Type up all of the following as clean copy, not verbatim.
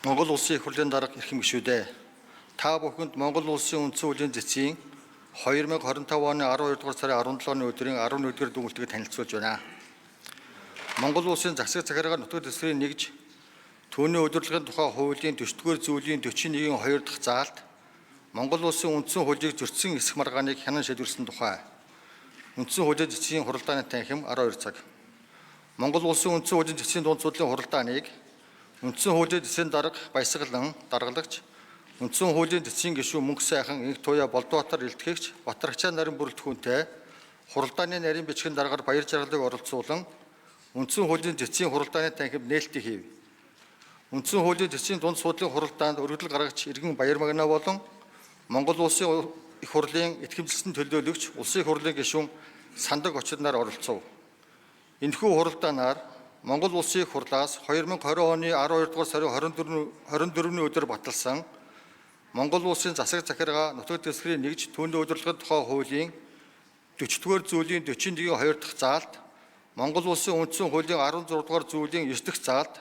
Монгол улсын их хурлын дарга эрхэм гишүүдээ та бүхэнд Монгол улсын үндсэн хуулийн зэцгийн 2025 оны 12 дугаар сарын 17-ны өдрийн 11-р дүгнэлтийг танилцуулж байна. Монгол улсын засаг захиргаа нутаг дэвсгэрийг нэгж түүний удирдлагын тухай хуулийн 40-р зүйлийн 41-ийн 2 дахь заалт Монгол улсын үндсэн хуулийг зөрчсөн эсэх маргааныг хянан шийдвэрлсэн тухай үндсэн хуулийн зэцгийн хуралдааны танхим 12 цаг. Монгол улсын үндсэн хуулийн зэцгийн дунд судлалын хуралдааныг үндсэн хуулийн зэцгийн дарга баясгалан даргалагч үндсэн хуулийн зэцгийн гишүүн Мөнх сайхан инх туяа Болдбаатар илтгэгч Батрагчаа нарийн бүрэлдэхүүнтэй хуралдааны нарийн бичгийн даргаар баяр жаргалыг оролцуулан үндсэн хуулийн зэцгийн хуралдааны танхимд нээлттэй хийв. Үндсэн хуулийн зэцгийн дунд судлалын хуралдаанд өргөдөл гаргагч Иргэн Баяр Магна болон Монгол улсын их хурлын итгэмжлэлсэн төлөөлөгч улсын их хурлын гишүүн Сандаг Очид нар оролцов. Энэхүү хуралдаанаар Монгол улсын их хурлаас 2020 оны 12 дугаар сарын 24-ний өдөр баталсан Монгол улсын засаг захиргаа нутаг дэвсгэрийг нэгж түүний удирдлагын тухай хуулийн 40-р зүйлийн 41-ийн 2 дахь заалт, Монгол улсын үндсэн хуулийн 16-р зүйлийн 9 дахь заалт,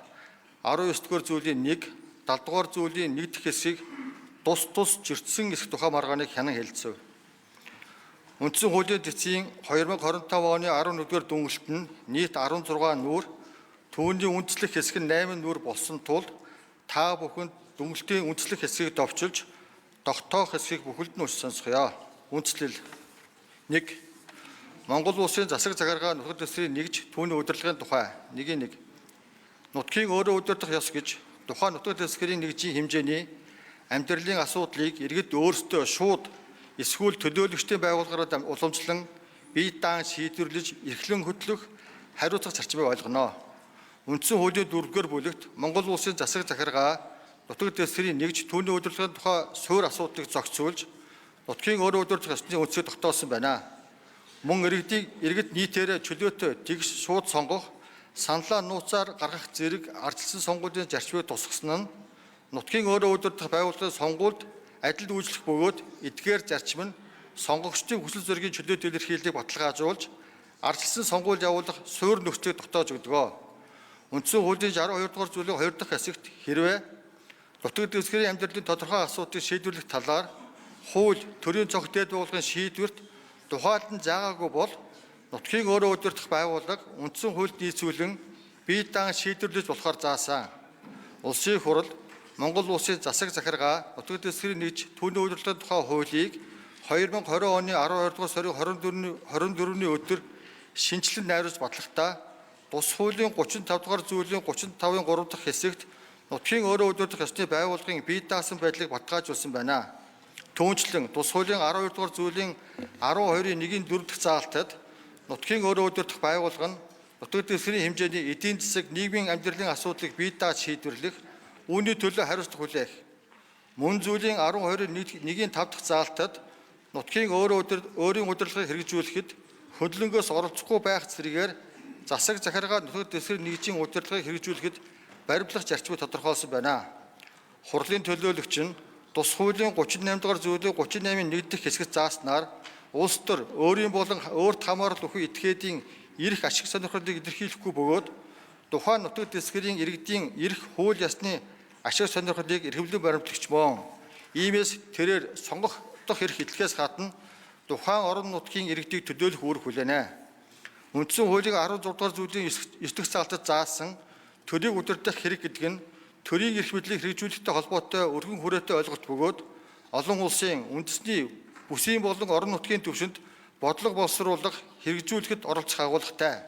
19-р зүйлийн 1, 70-р зүйлийн 1 дахь хэсгийг тус зөрчсөн эсэх тухай маргааныг хянан хэлэлцэв. Үндсэн хуулийн зэцгийн 2025 оны 11-р дүгнэлт нь нийт 16 нүүр, түүний үндслэх хэсэг нь 8 нүүр болсон тул та бүхэнд дүгнэлтийн үндслэх хэсгийг товчилж тогтоох хэсгийг бүхэлд нь сонсгоё. Үндслэл 1. Монгол улсын засаг захиргаа нутаг дэвсгэрийг нэгж түүний удирдлагын тухай 1.1. Нутгийн өөрөө удирдах ёс гэж тухайн нутаг дэвсгэрийн нэгжийн хэмжээний амьдралын асуудлыг иргэд өөрсдөө шууд эсвэл төлөөлөгчдийн байгууллагаараа уламжлан бие даан шийдвэрлэж эрхлэн хөтлөх хариуцах зарчмыг ойлгоно. Үндсэн хуулийн 4-р бүлэгт Монгол улсын засаг захиргаа нутаг дэвсгэрийг нэгж түүний удирдлагын тухай суурь асуудлыг зохицуулж нутгийн өөрөө удирдах ёсны үндсийг тогтоосон байна. Мөн иргэд нийтээрээ чөлөөтэй тэгш шууд сонгох, саналаа нууцаар гаргах зэрэг ардчилсан сонгуулийн зарчмыг тусгасан нь нутгийн өөрөө удирдах байгууллагын сонгуульд адил үйлчлэх бөгөөд эдгээр зарчим нь сонгогчдын хүсэл зоригийн чөлөөт илэрхийллийг баталгаажуулж ардчилсан сонгууль явуулах суурь нөхцөлийг тогтоож өгдөг. Үндсэн хуулийн 62 дугаар зүйлийн 2 дахь хэсэгт хэрвээ нутаг дэвсгэрийн амьдралын тодорхой асуудлыг шийдвэрлэх талаар хууль, төрийн цогц дэд байгууллагын шийдвэрт тухайлан заагаагүй бол нутгийн өөрөө удирдах байгууллага үндсэн хуульд нийцүүлэн бие даан шийдвэрлэж болохоор заасан. Улсын их хурл Монгол улсын засаг захиргаа нутаг дэвсгэрийг нэгж түүний удирдлагын тухай хуулийг 2020 оны 12 дугаар сарын 24-ний өдөр шинжилэн найруулж батлахдаа бус хуулийн 35 дугаар зүйлийн 35-ын 3 дахь хэсэгт нутгийн өөрөө удирдах ёсны байгууллагын бие даасан байдлыг баталгаажуулсан байна. Түүнчлэн бус хуулийн 12 дугаар зүйлийн 12-ийн 1-ийн 4 дахь заалтад нутгийн өөрөө удирдах байгууллага нь нутаг дэвсгэрийн хэмжээний эдийн засаг, нийгмийн амьдралын асуудлыг бие дааж шийдвэрлэх, үүний төлөө хариуцлага хүлээх. Мөн зүйлийн 12-ийн 1-ийн 5 дахь заалтад нутгийн өөрийн удирдлагыг хэрэгжүүлэхэд хөндлөнгөөс оролцохгүй байх зэрэгээр засаг захиргаа нутаг дэвсгэрийн нэгжийн удирдлагыг хэрэгжүүлэхэд баримтлах зарчмыг тодорхойлсон байна. Хурлын төлөөлөгч нь тус хуулийн 38 дугаар зүйлийн 38-ийн 1 дахь хэсэгт зааснаар улс төр өөрийн болон өөрт хамаарал өгөх этгээдийн эрх ашиг сонирхлыг илэрхийлэхгүй бөгөөд тухайн нутаг дэвсгэрийн иргэдийн эрх хууль ёсны ашиг сонирхлыг эрхэмлэн баримтлагч мөн иймээс тэрээр сонгох дох эрх эдлэхээс гадна тухайн орон нутгийн иргэдийг төлөөлөх үүрэг хүлээнэ. Үндсэн хуулийн 16 дугаар зүйлийн 9 дахь заалтад заасан төрийг удирдах хэрэг гэдэг нь төрийн эрх мэдлийг хэрэгжүүлэхтэй холбоотой өргөн хүрээтэй ойлголт бөгөөд олон улсын үндэсний бүсийн болон орон нутгийн түвшинд бодлого боловсруулах, хэрэгжүүлэхэд оролцох агуулгатай.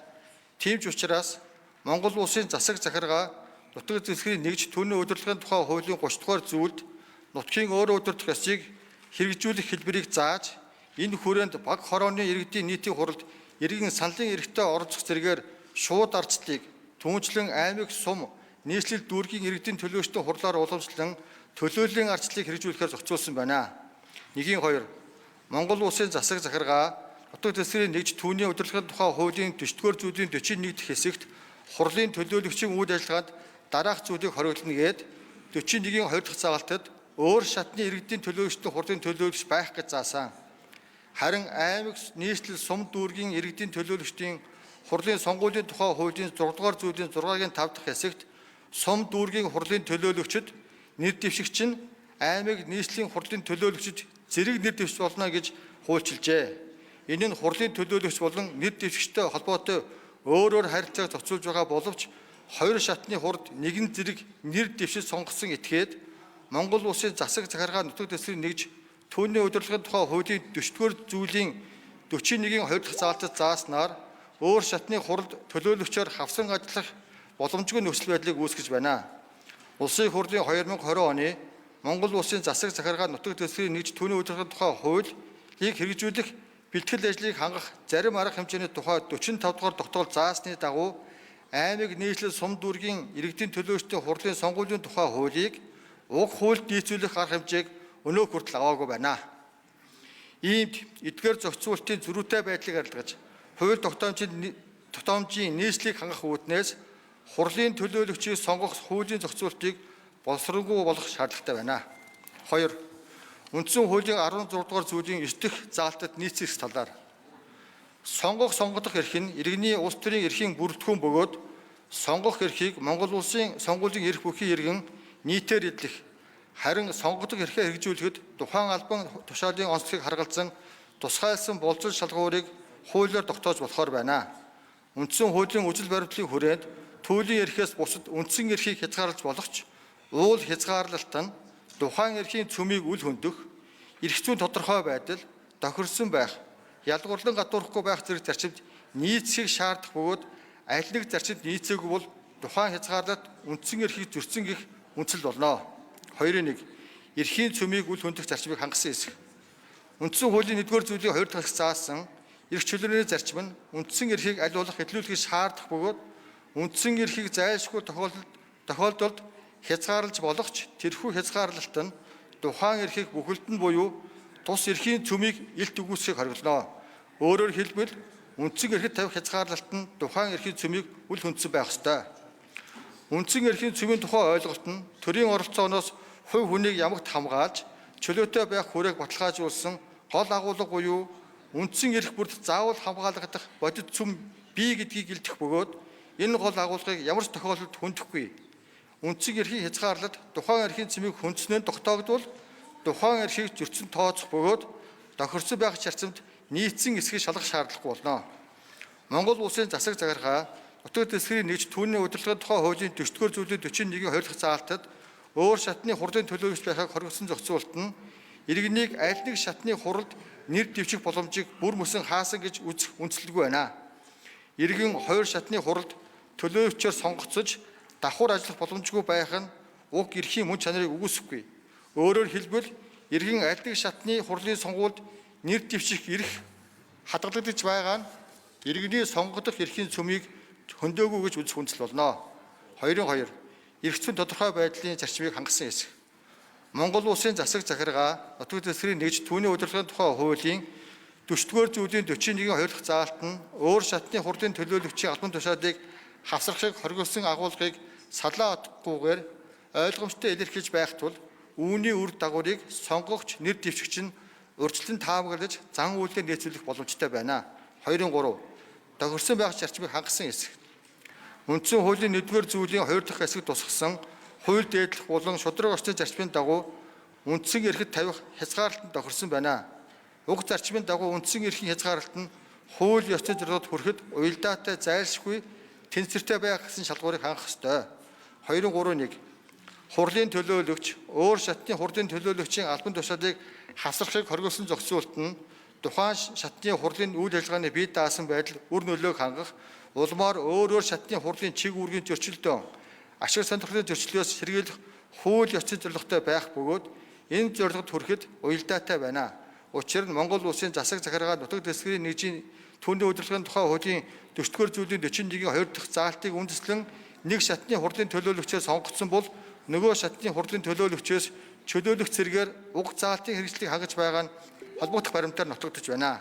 Тийм ч учраас Монгол улсын засаг захиргаа нутаг дэвсгэрийг нэгж түүний удирдлагын тухай хуулийн 30 дугаар зүйлд нутгийн өөрөө удирдах ёсыг хэрэгжүүлэх хэлбэрийг зааж энэ хүрээнд баг хорооны иргэдийн нийтийн хуралд иргэн саналын эрхтэй оролцох зэрэгээр шууд ардчлалыг түүнчлэн аймаг сум нийслэл дүүргийн иргэдийн төлөөлөгчдийн хурлаар уламжлан төлөөллийн ардчлалыг хэрэгжүүлэхээр зохицуулсан байна. 1-2. Монгол улсын засаг захиргаа нутаг дэвсгэрийг нэгж түүний удирдлагын тухай хуулийн 40-р зүйлийн 41 дахь хэсэгт хурлын төлөөлөгчийн үйл ажиллагаанд дараах зүйлийг хориглоно гээд 41-ийн 2 дахь заалтад өөр шатны иргэдийн төлөөлөгчдийн хурлын төлөөлөгч байх гэж заасан. Харин аймаг нийслэл сум дүүргийн иргэдийн төлөөлөгчдийн хурлын сонгуулийн тухай хуулийн 6 дугаар зүйлийн 6-гийн 5 дахь хэсэгт сум дүүргийн хурлын төлөөлөгчд нэр дэвшигч нь аймаг нийслэлийн хурлын төлөөлөгчд зэрэг нэр дэвшиж болно гэж хуульчилжээ. Энэ нь хурлын төлөөлөгч болон нэр дэвшигчтэй холбоотой өөрөөр харилцааг зохицуулж байгаа боловч хоёр шатны хурд нэгэн зэрэг нэр дэвшиж сонгосон этгээд Монгол улсын засаг захиргаа нутаг дэвсгэрийг нэгж түүний удирдлагын тухай хуулийн 40-р зүйлийн 41-ийн 2 дахь заалтад зааснаар өөр шатны хурд төлөөлөгчөөр хавсан ажиллах боломжгүй нөхцөл байдлыг үүсгэж байна. Улсын хурлын 2020 оны Монгол улсын засаг захиргаа нутаг дэвсгэрийг нэгж түүний удирдлагын тухай хуулийг хэрэгжүүлэх бэлтгэл ажлыг хангах зарим арга хэмжээний тухай 45 дугаар тогтоол заасны дагуу аймаг нийслэл сум дүүргийн иргэдийн төлөөлөгчдийн хурлын сонгуулийн тухай хуулийг уг хуульд нийцүүлэх арга хэмжээг өнөө хүртэл аваагүй байна. Иймд эдгээр зохицуултын зөрүүтэй байдлыг арилгаж, хууль тогтоомжийн нийслэлийг хангах үүднээс хурлын төлөөлөгчийг сонгох хуулийн зохицуултыг боловсронгүй болгох шаардлагатай байна. 2. Үндсэн хуулийн 16 дугаар зүйлийн 9 дэх заалтад нийцэх талаар сонгох эрх нь иргэний улс төрийн эрхийн бүрэлдэхүүн бөгөөд сонгох эрхийг Монгол улсын сонгуулийн эрх бүхий иргэн нийтээр эдлэх, харин сонгох эрхээ хэрэгжүүлэхэд тухайн албан тушаалын онцлогийг харгалзан тусгайлсан болцол шалгуурыг хуулиар тогтоож болохоор байна. Үндсэн хуулийн үжил баримтлалын хүрээнд түүлийн эрхээс бусад үндсэн эрхийг хязгаарлаж болохч уул хязгаарлалт нь тухайн эрхийн цөмийг үл хөндөх, эрх зүйн тодорхой байдал, тохирсон байх, ялгуурлан гадуурхгүй байх зэрэг зарчимд нийцхийг шаардах бөгөөд аль нэг зарчимд нийцээгүй бол тухайн хязгаарлалт үндсэн эрхийг зөрчсөн гэх үндэслэл болно. 2-1 эрхийн цөмийг үл хөндөх зарчмыг хангасан хэсэг. Үндсэн хуулийн 1-р зүйлийн 2 дахь заасан эрх чөлөөний зарчим нь үндсэн эрхийг аль болох хэвлүүлэхийг шаардах бөгөөд үндсэн эрхийг зайлшгүй тохиолдолд хязгаарлаж болохч тэрхүү хязгаарлалт нь тухайн эрхийг бүхэлдэн буюу тус эрхийн цөмийг илт үгүйсхийг хориглоно. Өөрөөр хэлбэл үндсэн эрхэд тавих хязгаарлалт нь тухайн эрхийн цөмийг үл хөндсөн байх ёстой. Үндсэн эрхийн цөмийн тухай ойлголт нь төрийн оролцооноос хувь хүнийг ямагт хамгаалж чөлөөтэй байх хүрээг баталгаажуулсан гол агуулга буюу үндсэн эрх бүрт заавал хамгаалагдах бодит цөм бий гэдгийг илтгэх бөгөөд энэ гол агуулгыг ямар ч тохиолдолд хүндэхгүй. Үндсэн эрхийн хязгаарлалт тухайн эрхийн цөмийг хүндэснээр тогтоогдвол тухайн эрхийг зөрчсөн тооцох бөгөөд тохирсон байх зарчимд нийцсэн эсхийг шалгах шаардлагагүй болно. Монгол улсын засаг захиргаа нутаг дэвсгэрийг нэгж түүний удирдлагын тухай хуулийн 40-р зүйлийн 41-ийн 2 дахь заалтад өөр шатны хурлын төлөөлөгч байхыг хоригдсон зохицуулт нь иргэнийг аль нэг шатны хуралд нэр дэвших боломжийг бүр мөсөн хаасан гэж үзэх үндслэлгүй байна. Иргэн хоёр шатны хуралд төлөөлөгчөөр сонгогдсож давхар ажиллах боломжгүй байх нь уг эрхийн мөн чанарыг үгүйсэхгүй. Өөрөөр хэлбэл иргэн аль нэг шатны хурлын сонгуульд нэр дэвших эрх хадгалагдаж байгаа нь иргэний сонгогдох эрхийн цөмийг хөндөөгүй гэж үзэх үндэслэл болно. 2-2 эрх зүйн тодорхой байдлын зарчмыг хангасан хэсэг. Монгол улсын засаг захиргаа нутаг дэвсгэрийг нэгж түүний удирдлагын тухай хуулийн 40-р зүйлийн 41-ийн 2 дахь заалт нь өөр шатны хурлын төлөөлөгчийн албан тушаалыг хасрахыг хориглосон агуулгыг салаа отохгүйгээр ойлгомжтой илэрхийлж байх тул үүний үр дагаврыг сонгогч нэр дэвшигч нь урьдчилан таамаглаж зан үйлдээр нийцүүлэх боломжтой байна. 2-3 тохирсон байх зарчмыг хангасан хэсэг. Үндсэн хуулийн 1-р зүйлийн 2 дахь хэсэг тусгасан хууль дээдлэх болон шударга орчны зарчмын дагуу үндсэн эрхэд тавих хязгаарлалт тохирсон байна. Уг зарчмын дагуу үндсэн эрхийн хязгаарлалт нь хууль ёсны зорилгод хүрэхэд уялдаатай зайлшгүй тэнцвэртэй байх гэсэн шалгуурыг хангах ёстой. 2-3-1 хурлын төлөөлөгч өөр шатны хурлын төлөөлөгчийн албан тушаалыг хасрахыг хориглосон зохицуулт нь тухайн шатны хурлын үйл ажиллагааны бие даасан байдал үр нөлөөг хангах улмаар өөр шатны хурлын чиг үүргийн зөрчилдөөн ашиг сонирхлын зөрчлөөс сэргийлэх хууль ёсны зорилготой байх бөгөөд энэ зорилгод хүрэхэд уялдаатай байна. Учир нь Монгол улсын засаг захиргаа нутаг дэвсгэрийн нэгжийн түүний удирдлагын тухай хуулийн 40-р зүйлийн 41-ийн 2 дахь заалтыг үндэслэн нэг шатны хурлын төлөөлөгчөө сонгогдсон бол нөгөө шатны хурлын төлөөлөгчөөс чөлөөлөх зэргээр уг заалтын хэрэгжлийг хангаж байгаа нь холбогдох баримтаар нотогдож байна.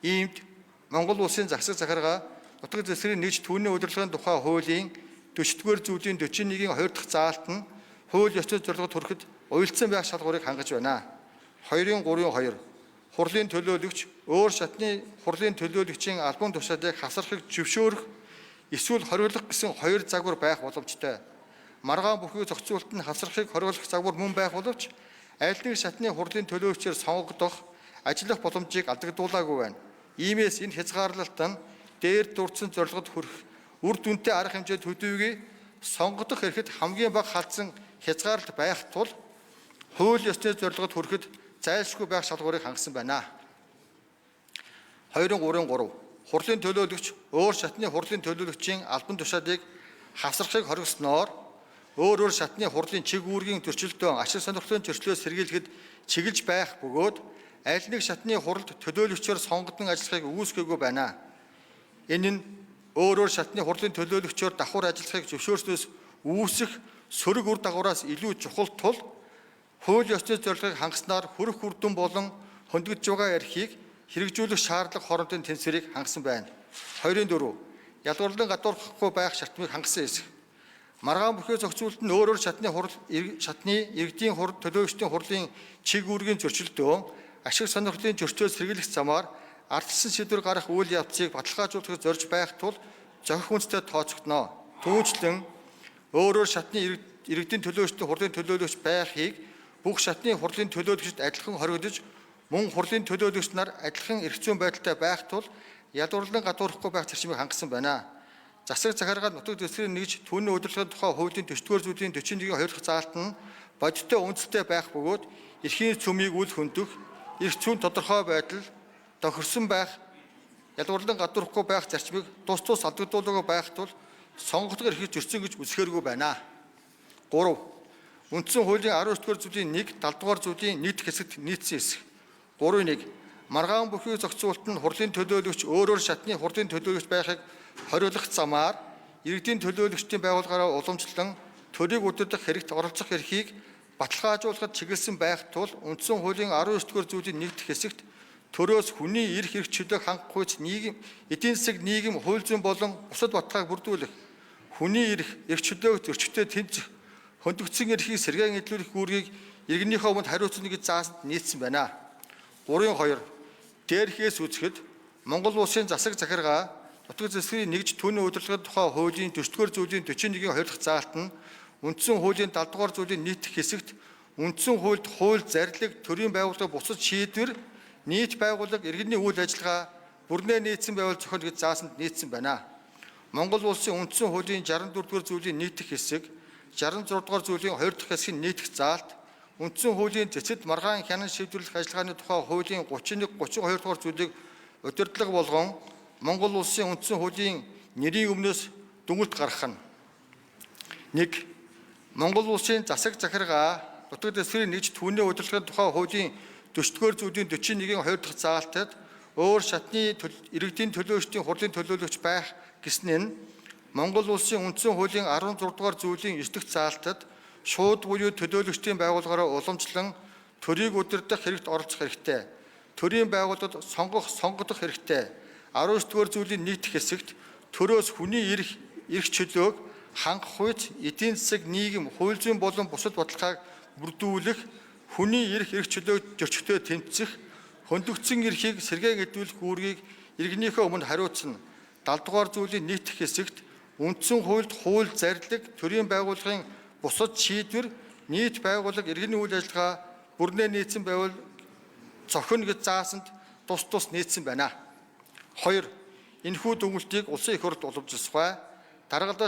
Иймд Монгол улсын засаг захиргаа нутаг дэвсгэрийн нэгж түүний удирдлагын тухай хуулийн 40-р зүйлийн 41-ийн 2 дахь заалт нь хууль ёсны зорилгод хүрэхэд уялдсан байх шалгуурыг хангаж байна. 2-3-2 хурлын төлөөлөгч өөр шатны хурлын төлөөлөгчийн албан тушаалыг хасрахыг зөвшөөрөх эсвэл хориглох гэсэн хоёр загвар байх боломжтой. маргаан бүхий зохицуулалт нь хавсрахыг хориглох загвар мөн байх боловч аль нэг шатны хурлын төлөөлөгчөөр сонгогдох, ажиллах боломжийг алдагдуулаагүй байна. Иймээс энэ хязгаарлалт нь дээр дурдсан зорилгод хүрэх үр дүнтэй арга хэмжээ төдийгүй сонгогдох эрхэд хамгийн бага халдсан хязгаарлалт байх тул хууль ёсны зорилгод хүрэхэд зайлшгүй байх шалгуурыг хангасан байна. 2-3 хурлын төлөөлөгч өөр шатны хурлын төлөөлөгчийн албан тушаалыг хавсрахыг хориглосноор өөр шатны хурлын чиг үүргийн зөрчилдөөн ашиг сонирхлын зөрчлөөс сэргийлэхэд чиглэж байх бөгөөд аль нэг шатны хуралд төлөөлөгчөөр сонгогдсон ажиллахыг үүсгээгүй байна. Энэ нь өөр шатны хурлын төлөөлөгчөөр давхар ажиллахыг зөвшөөрснөөс үүсэх сөрөг үр дагавраас илүү чухал тул хууль ёсны зорилгыг хангаснаар хүрэх үр дүн болон хөндөгдөж байгаа эрхийг хэрэгжүүлэх шаардлага хоорондын тэнцвэрийг хангасан байна. 2-4 ядуурлан гадуурхахгүй байх шалтмыг хангасан хэсэг. Маргаан бүхий зохицуулалт нь өөр шатны иргэдийн төлөөлөгчдийн хурлын чиг үүргийн зөрчилдөөн ашиг сонирхлын зөрчилдөөс сэргийлэх замаар ардчилсан шийдвэр гарах үйл явцыг баталгаажуулахыг зорж байх тул зохих үндэстэй тооцогдно. Түүнчлэн өөр шатны иргэдийн төлөөлөгчдийн хурлын төлөөлөгч байхыг бүх шатны хурлын төлөөлөгчд адилхан хоригдож мөн хурлын төлөөлөгч нар адилхан эрх зүйн байдалтай байх тул ядуурлан гадуурхахгүй байх зарчмыг хангасан байна. Засаг захиргаанд нутаг дэвсгэрийг нэгж түүний удирдлагын тухай хуулийн 40-р зүйлийн 41-ийн 2 дахь заалт нь бодиттой үндэстэй байх бөгөөд эрхийн цөмийг үл хөндөх, эрх зүйн тодорхой байдал тохирсон байх, ядуурлан гадуурхгүй байх зарчмыг тус алдагдуулаагүй байх тул сонгогдох эрхийг зөрчсөн гэж үзэхээргүй байна. 3. Үндсэн хуулийн 19-р зүйлийн 1, 70-р зүйлийн 1 дэх хэсэгт нийцсэн хэсэг. 3.1 маргаан бүхий зохицуулалт нь хурлын төлөөлөгч өөр шатны хурлын төлөөлөгч байхыг хориглох замаар иргэдийн төлөөлөгчдийн байгууллагаараа уламжлан төрийг удирдах хэрэгт оролцох эрхийг баталгаажуулахад чиглэсэн байх тул үндсэн хуулийн 19-р зүйлийн 1 дэх хэсэгт төрөөс хүний эрх чөлөөг хангах хүч эдийн засаг нийгэм хууль зүйн болон бусад баталгааг бүрдүүлэх хүний эрх чөлөөг зөрчигтэй тэнцэх хөндөгдсөн эрхийг сэргээн эдлүүлэх үүргийг иргэнийхөө өмнө хариуцна гэж заасанд нийцсэн байна. 3.2 дээрхээс үзэхэд Монгол улсын засаг захиргаа нутаг дэвсгэрийг нэгж түүний удирдлагын тухай хуулийн 40-р зүйлийн 41-ийн 2 дахь заалт нь үндсэн хуулийн 70-р зүйлийн нийт хэсэгт үндсэн хуульд хууль зарлиг төрийн байгууллага бусад шийдвэр нийт байгууллага иргэний үйл ажиллагаа бүрнээ нийцсэн байвал зохино гэж заасанд нийцсэн байна. Монгол улсын үндсэн хуулийн 64-р зүйлийн нийт хэсэг 66-р зүйлийн 2 дахь хэсгийн нийт заалт үндсэн хуулийн цэцэд маргаан хянан шийдвэрлэх ажиллагааны тухай хуулийн 31, 32 дугаар зүйлийг удирдлага болгон Монгол улсын үндсэн хуулийн нэрийн өмнөөс дүнэлт гаргах нь 1. Монгол улсын засаг захиргаа нутаг дэвсгэрийг нэгж түүний удирдлагын тухай хуулийн 40-р зүйлийн 41-ийн 2 дахь заалтад өөр шатны иргэдийн төлөөлөгчдийн хурлын төлөөлөгч байх гэсэн нь Монгол улсын үндсэн хуулийн 16 дугаар зүйлийн 9 дахь заалтад шууд буюу төлөөлөгчдийн байгууллагаараа уламжлан төрийг удирдах хэрэгт оролцох хэрэгтэй. Төрийн байгууллагад сонгогдох хэрэгтэй. 19-р зүйлийн нийт хэсэгт төрөөс хүний эрх чөлөөг хангах үед эдийн засаг нийгэм хууль зүйн болон бусад баталгааг бүрдүүлэх, хүний эрх чөлөөг зөрчигтэй тэмцэх, хөндөгдсөн эрхийг сэргээн эдлүүлэх үүргийг иргэнийхөө өмнө хариуцна. 70 дугаар зүйлийн нийт хэсэгт үндсэн хуульд хууль зарлиг төрийн байгууллагын бусад шийдвэр нийт байгууллага иргэний үйл ажиллагаа бүрнээ нийцсэн байвал зохино гэж заасанд тус нийцсэн байна. 2. Энэхүү дүгнэлтийг улсын их хурлд уламжласгай. Даргаалал